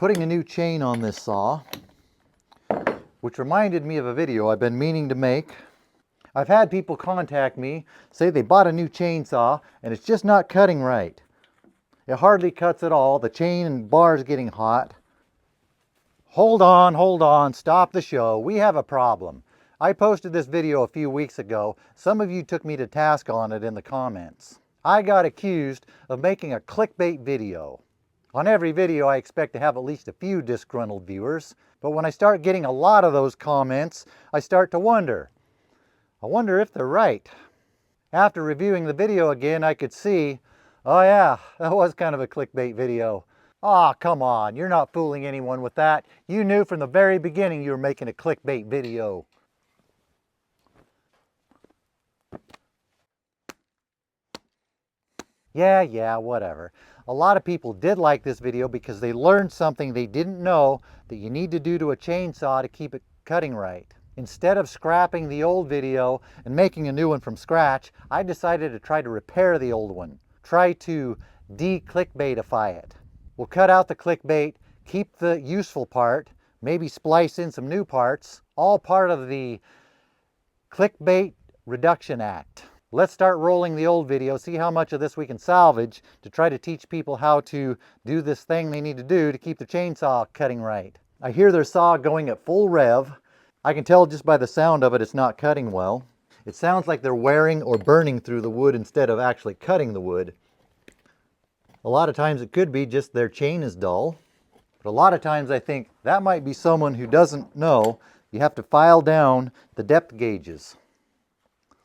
putting a new chain on this saw, which reminded me of a video I've been meaning to make. I've had people contact me, say they bought a new chainsaw and it's just not cutting right. It hardly cuts at all. The chain and bar is getting hot. Hold on, stop the show. We have a problem. I posted this video a few weeks ago. Some of you took me to task on it in the comments. I got accused of making a clickbait video. On every video I expect to have at least a few disgruntled viewers, but when I start getting a lot of those comments, I start to wonder. I wonder if they're right. After reviewing the video again, I could see, oh yeah, that was kind of a clickbait video. Aw, come on, you're not fooling anyone with that. You knew from the very beginning you were making a clickbait video. Yeah, whatever. A lot of people did like this video because they learned something they didn't know that you need to do to a chainsaw to keep it cutting right. Instead of scrapping the old video and making a new one from scratch, I decided to try to repair the old one. Try to de-clickbaitify it. We'll cut out the clickbait, keep the useful part, maybe splice in some new parts, all part of the Clickbait Reduction Act. Let's start rolling the old video, see how much of this we can salvage to try to teach people how to do this thing they need to do to keep the chainsaw cutting right. I hear their saw going at full rev. I can tell just by the sound of it it's not cutting well. It sounds like they're wearing or burning through the wood instead of actually cutting the wood. A lot of times it could be just their chain is dull, but a lot of times I think that might be someone who doesn't know you have to file down the depth gauges.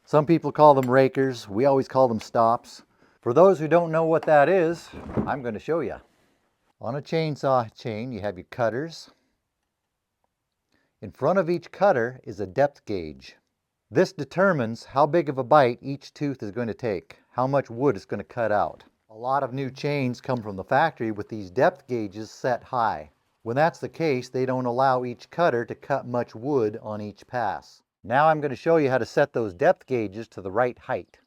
Some people call them rakers. We always call them stops. For those who don't know what that is, I'm going to show you. On a chainsaw chain, you have your cutters. In front of each cutter is a depth gauge. This determines how big of a bite each tooth is going to take, how much wood it's going to cut out. A lot of new chains come from the factory with these depth gauges set high. When that's the case, they don't allow each cutter to cut much wood on each pass. Now I'm going to show you how to set those depth gauges to the right height.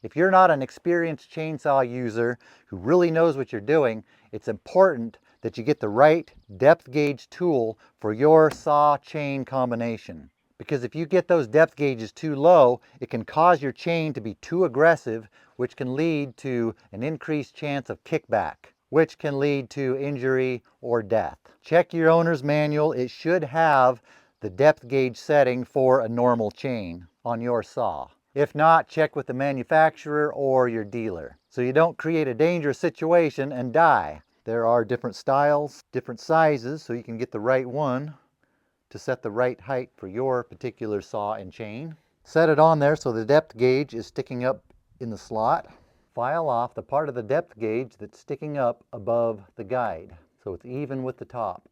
If you're not an experienced chainsaw user who really knows what you're doing, it's important that you get the right depth gauge tool for your saw chain combination. Because if you get those depth gauges too low, it can cause your chain to be too aggressive, which can lead to an increased chance of kickback, which can lead to injury or death. Check your owner's manual. It should have the depth gauge setting for a normal chain on your saw. If not, check with the manufacturer or your dealer so you don't create a dangerous situation and die. There are different styles, different sizes, so you can get the right one to set the right height for your particular saw and chain. Set it on there so the depth gauge is sticking up in the slot. File off the part of the depth gauge that's sticking up above the guide so it's even with the top.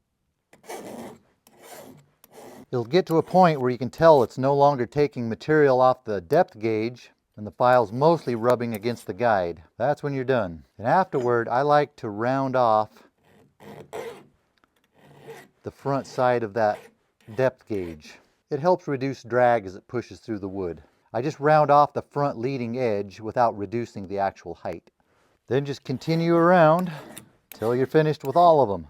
You'll get to a point where you can tell it's no longer taking material off the depth gauge and the file's mostly rubbing against the guide. That's when you're done. And afterward, I like to round off the front side of that depth gauge. It helps reduce drag as it pushes through the wood. I just round off the front leading edge without reducing the actual height. Then just continue around till you're finished with all of them.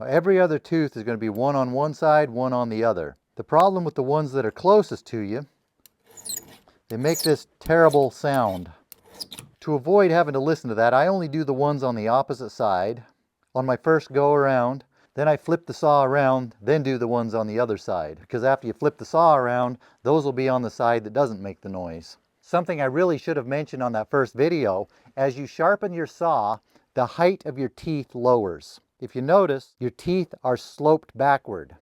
Every other tooth is going to be one on one side, one on the other. The problem with the ones that are closest to you, they make this terrible sound. To avoid having to listen to that, I only do the ones on the opposite side on my first go around. Then I flip the saw around, then do the ones on the other side. Because after you flip the saw around, those will be on the side that doesn't make the noise. Something I really should have mentioned on that first video, as you sharpen your saw, the height of your teeth lowers. If you notice, your teeth are sloped backward.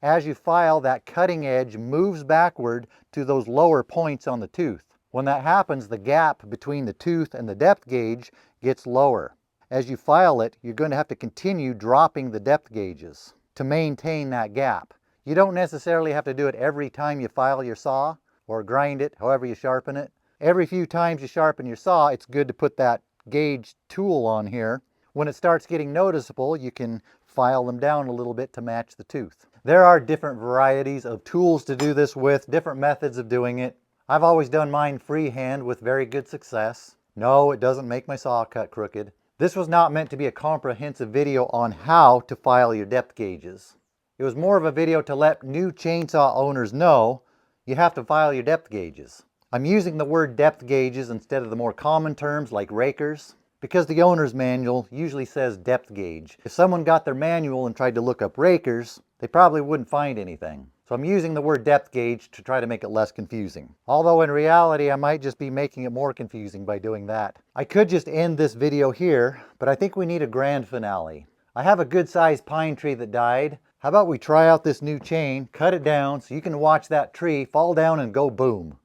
As you file, that cutting edge moves backward to those lower points on the tooth. When that happens, the gap between the tooth and the depth gauge gets lower. As you file it, you're going to have to continue dropping the depth gauges to maintain that gap. You don't necessarily have to do it every time you file your saw or grind it, however you sharpen it. Every few times you sharpen your saw, it's good to put that gauge tool on here. When it starts getting noticeable, you can file them down a little bit to match the tooth. There are different varieties of tools to do this with, different methods of doing it. I've always done mine freehand with very good success. No, it doesn't make my saw cut crooked. This was not meant to be a comprehensive video on how to file your depth gauges. It was more of a video to let new chainsaw owners know you have to file your depth gauges. I'm using the word depth gauges instead of the more common terms like rakers, because the owner's manual usually says depth gauge. If someone got their manual and tried to look up rakers, they probably wouldn't find anything. So I'm using the word depth gauge to try to make it less confusing. Although in reality, I might just be making it more confusing by doing that. I could just end this video here, but I think we need a grand finale. I have a good sized pine tree that died. How about we try out this new chain, cut it down so you can watch that tree fall down and go boom.